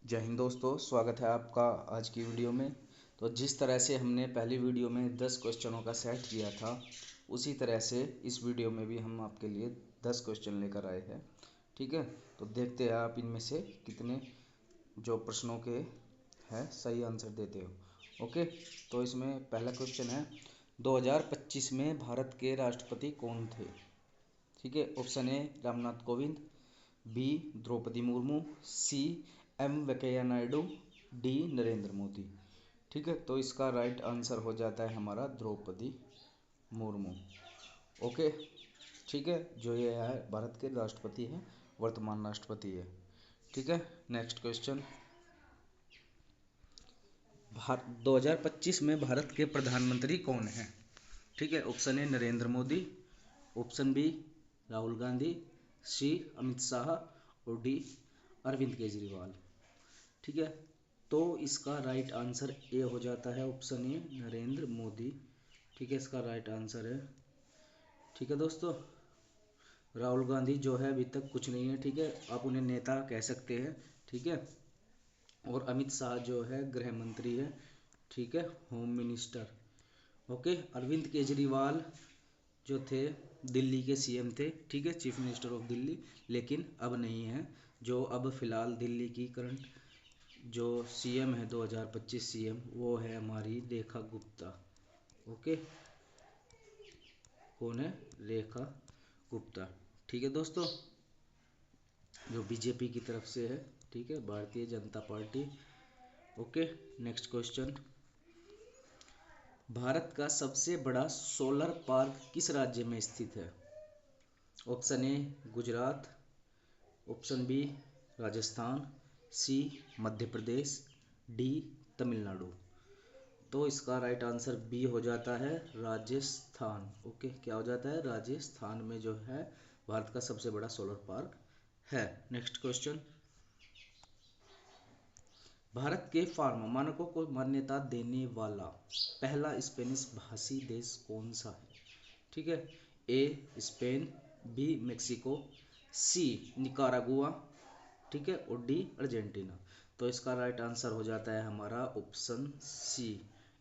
जय हिंद दोस्तों, स्वागत है आपका आज की वीडियो में। तो जिस तरह से हमने पहली वीडियो में 10 क्वेश्चनों का सेट किया था, उसी तरह से इस वीडियो में भी हम आपके लिए 10 क्वेश्चन लेकर आए हैं। ठीक है, तो देखते हैं आप इनमें से कितने जो प्रश्नों के हैं सही आंसर देते हो। ओके, तो इसमें पहला क्वेश्चन है 2025 में भारत के राष्ट्रपति कौन थे। ठीक है, option A Ramnath Kovind, B Droupadi Murmu, C M Venkaiah Naidu, D Narendra Modi. ठीक है, तो इसका राइट आंसर हो जाता है हमारा द्रौपदी मुर्मू। ओके, ठीक है, जो ये है भारत के राष्ट्रपति हैं, वर्तमान राष्ट्रपति है। ठीक है, नेक्स्ट क्वेश्चन, 2025 में भारत के प्रधानमंत्री कौन हैं। ठीक है, option A Narendra Modi, option B Rahul Gandhi, C Amit Shah और डी अरविंद केजरीवाल। ठीक है, तो इसका राइट आंसर ए हो जाता है, ऑप्शन ए नरेंद्र मोदी। ठीक है, इसका राइट आंसर है। ठीक है दोस्तों, राहुल गांधी जो है अभी तक कुछ नहीं है। ठीक है, आप उन्हें नेता कह सकते हैं। ठीक है, और अमित शाह जो है गृह मंत्री है। ठीक है, home minister. Okay, Arvind Kejriwal जो थे दिल्ली के सीएम थे। ठीक है, चीफ मिनिस्टर ऑफ दिल्ली, लेकिन अब नहीं है। जो अब फिलहाल दिल्ली की करंट जो सीएम है 2025 सीएम, वो है हमारी रेखा गुप्ता। ओके, कौन है? रेखा गुप्ता। ठीक है दोस्तों, जो बीजेपी की तरफ से है। ठीक है, Bharatiya Janata party. Okay, next question, Bharat का सबसे बड़ा सोलर पार्क किस राज्य में स्थित है। Option A Gujarat, option B Rajasthan, C Madhya Pradesh, D Tamil Nadu. तो इसका राइट आंसर बी हो जाता है राजस्थान। ओके, क्या हो जाता है? राजस्थान में जो है भारत का सबसे बड़ा सोलर पार्क है। नेक्स्ट क्वेश्चन, भारत के फार्मा मानकों को मान्यता देने वाला पहला स्पेनिश भाषी देश कौन सा है। ठीक है, A Spain, B Mexico, C Nicaragua, ठीक है, और डी अर्जेंटीना। तो इसका राइट आंसर हो जाता है हमारा ऑप्शन सी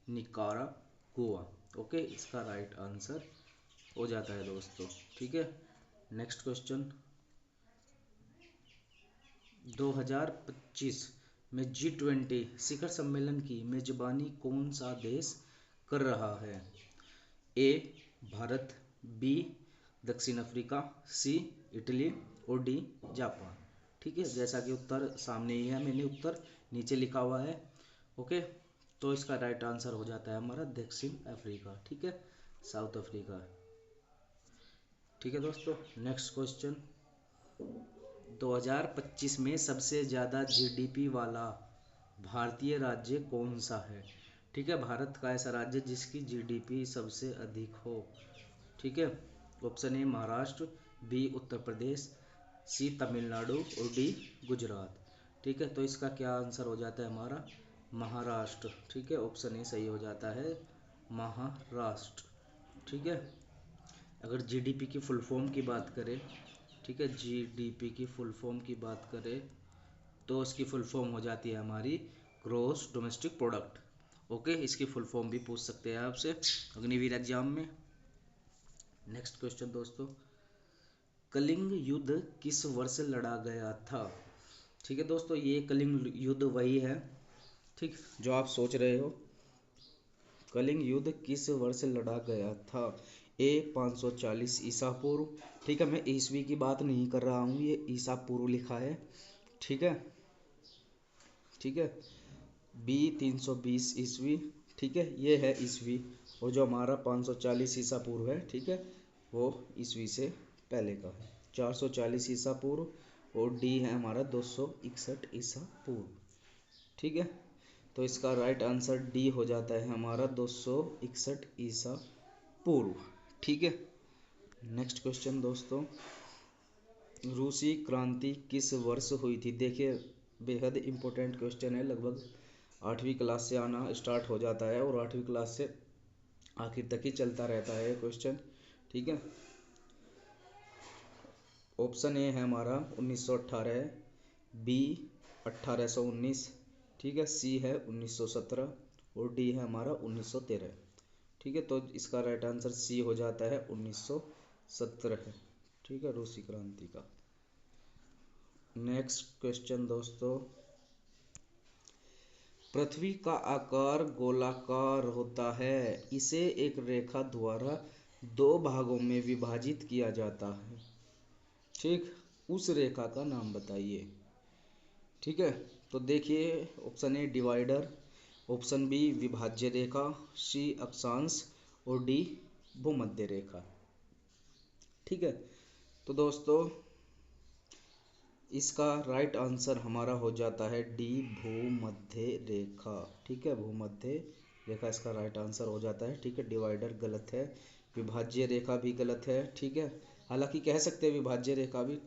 निकारागुआ। ओके, इसका राइट आंसर हो जाता है दोस्तों। ठीक है, नेक्स्ट क्वेश्चन, 2025 में G20 शिखर सम्मेलन की मेजबानी कौन सा देश कर रहा है। ए भारत, बी दक्षिण अफ्रीका, सी इटली और डी जापान। ठीक है, जैसा कि उत्तर सामने ही है, मैंने उत्तर नीचे लिखा हुआ है। ओके, तो इसका राइट आंसर हो जाता है हमारा दक्षिण अफ्रीका। ठीक है, साउथ अफ्रीका। ठीक है दोस्तों, नेक्स्ट क्वेश्चन, 2025 में सबसे ज़्यादा जीडीपी वाला भारतीय राज्य कौन सा है। ठीक है, भारत का ऐसा राज्य जिसकी जीडीपी सबसे अधिक हो। ठीक है, ऑप्शन ए महाराष्ट्र, बी उत्तर प्रदेश, सी तमिलनाडु और डी गुजरात। ठीक है, तो इसका क्या आंसर हो जाता है हमारा महाराष्ट्र। ठीक है, ऑप्शन ए सही हो जाता है महाराष्ट्र। ठीक है, अगर जीडीपी की फुल फॉर्म की बात करें, ठीक है, जीडीपी की फुल फॉर्म की बात करें तो इसकी फुल फॉर्म हो जाती है हमारी ग्रॉस डोमेस्टिक प्रोडक्ट। ओके, इसकी फुल फॉर्म भी पूछ सकते हैं आपसे अग्निवीर एग्जाम में। नेक्स्ट क्वेश्चन दोस्तों, कलिंग युद्ध किस वर्ष लड़ा गया था। ठीक है दोस्तों, ये कलिंग युद्ध वही है, ठीक, जो आप सोच रहे हो। कलिंग युद्ध किस वर्ष लड़ा गया था। ए 540 ईसा पूर्व। ठीक है, मैं ईसवी की बात नहीं कर रहा हूँ, ये ईसा पूर्व लिखा है। ठीक है, ठीक है, बी 320 ईस्वी। ठीक है, ये है ईस्वी, और जो हमारा 540 ईसा पूर्व है, ठीक है, वो ईस्वी से पहले का है। 440 ईसा पूर्व, और डी है हमारा 261 ईसा पूर्व। ठीक है, तो इसका राइट आंसर डी हो जाता है हमारा 261 ईसा पूर्व। ठीक है, नेक्स्ट क्वेश्चन दोस्तों, रूसी क्रांति किस वर्ष हुई थी। देखिए, बेहद इम्पोर्टेंट क्वेश्चन है, लगभग 8वीं क्लास से आना स्टार्ट हो जाता है और 8वीं क्लास से आखिर तक ही चलता रहता है ये क्वेश्चन। ठीक है, ऑप्शन ए है हमारा 1918, बी 1819, ठीक है। सी है 1917 और डी है हमारा 1913, ठीक है। तो इसका राइट आंसर सी हो जाता है 1917 है, ठीक है, रूसी क्रांति का। नेक्स्ट क्वेश्चन दोस्तों, पृथ्वी का आकार गोलाकार होता है, इसे एक रेखा द्वारा दो भागों में विभाजित किया जाता है, ठीक, उस रेखा का नाम बताइए, ठीक है। तो देखिए, option A divider, option B विभाज्य रेखा, सी अक्षांश और डी भूमध्य रेखा, ठीक है। तो दोस्तों इसका राइट आंसर हमारा हो जाता है डी भूमध्य रेखा, ठीक है, भूमध्य रेखा इसका राइट आंसर हो जाता है, ठीक है। डिवाइडर गलत है, विभाज्य रेखा भी गलत है, ठीक है। हालांकि कह सकते हैं विभाज्य रेखा भी।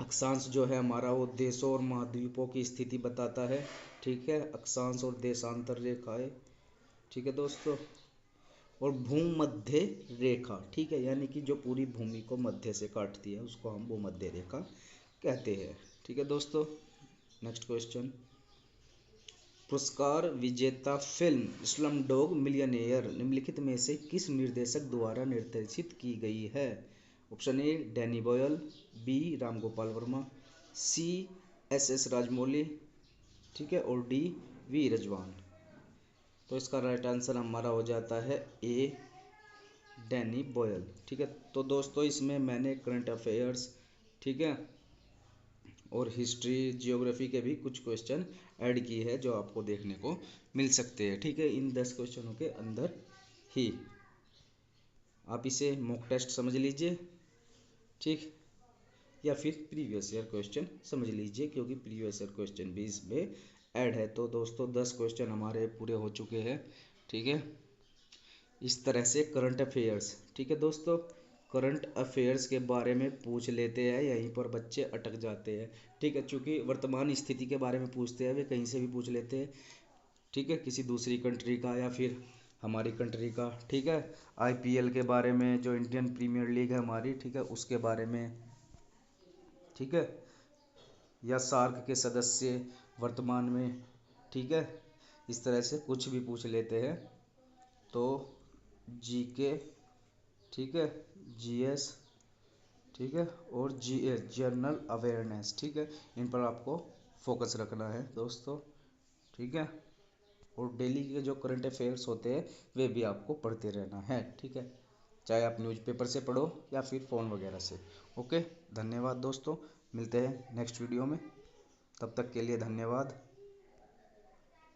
अक्षांश जो है हमारा वो देशों और महाद्वीपों की स्थिति बताता है, ठीक है, अक्षांश और देशांतर रेखाएं, ठीक है दोस्तों। और भूमध्य रेखा, ठीक है, यानी कि जो पूरी भूमि को मध्य से काटती है उसको हम भूमध्य रेखा कहते हैं, ठीक है दोस्तों। नेक्स्ट क्वेश्चन, पुरस्कार विजेता फिल्म स्लम डॉग मिलियनेयर निम्नलिखित में से किस निर्देशक द्वारा निर्देशित की गई है? Option A Danny Boyle, B Ram Gopal Varma, C S Rajamouli, ठीक है, और डी वी रजवान। तो इसका राइट आंसर हमारा हो जाता है ए डैनी बॉयल, ठीक है। तो दोस्तों इसमें मैंने करंट अफेयर्स, ठीक है, और हिस्ट्री जियोग्राफी के भी कुछ क्वेश्चन ऐड किए हैं जो आपको देखने को मिल सकते हैं, ठीक है, इन 10 क्वेश्चनों के अंदर ही। आप इसे मॉक टेस्ट समझ लीजिए, ठीक, या फिर प्रीवियस ईयर क्वेश्चन समझ लीजिए, क्योंकि प्रीवियस ईयर क्वेश्चन भी इसमें ऐड है। तो दोस्तों 10 क्वेश्चन हमारे पूरे हो चुके हैं, ठीक है। इस तरह से करंट अफेयर्स, ठीक है दोस्तों, करंट अफेयर्स के बारे में पूछ लेते हैं, यहीं पर बच्चे अटक जाते हैं, ठीक है, क्योंकि वर्तमान स्थिति के बारे में पूछते हैं वे कहीं से भी पूछ लेते हैं, ठीक है, किसी दूसरी कंट्री का या फिर हमारी कंट्री का, ठीक है, आईपीएल के बारे में, जो इंडियन प्रीमियर लीग है हमारी, ठीक है, उसके बारे में, ठीक है, या सार्क के सदस्य वर्तमान में, ठीक है, इस तरह से कुछ भी पूछ लेते हैं। तो जीके, ठीक है, जीएस, ठीक है, और जीएस जनरल अवेयरनेस, ठीक है, इन पर आपको फोकस रखना है दोस्तों, ठीक है। और डेली के जो करंट अफेयर्स होते हैं वे भी आपको पढ़ते रहना है, ठीक है, चाहे आप न्यूज़पेपर से पढ़ो या फिर फ़ोन वगैरह से। ओके, धन्यवाद दोस्तों, मिलते हैं नेक्स्ट वीडियो में, तब तक के लिए धन्यवाद।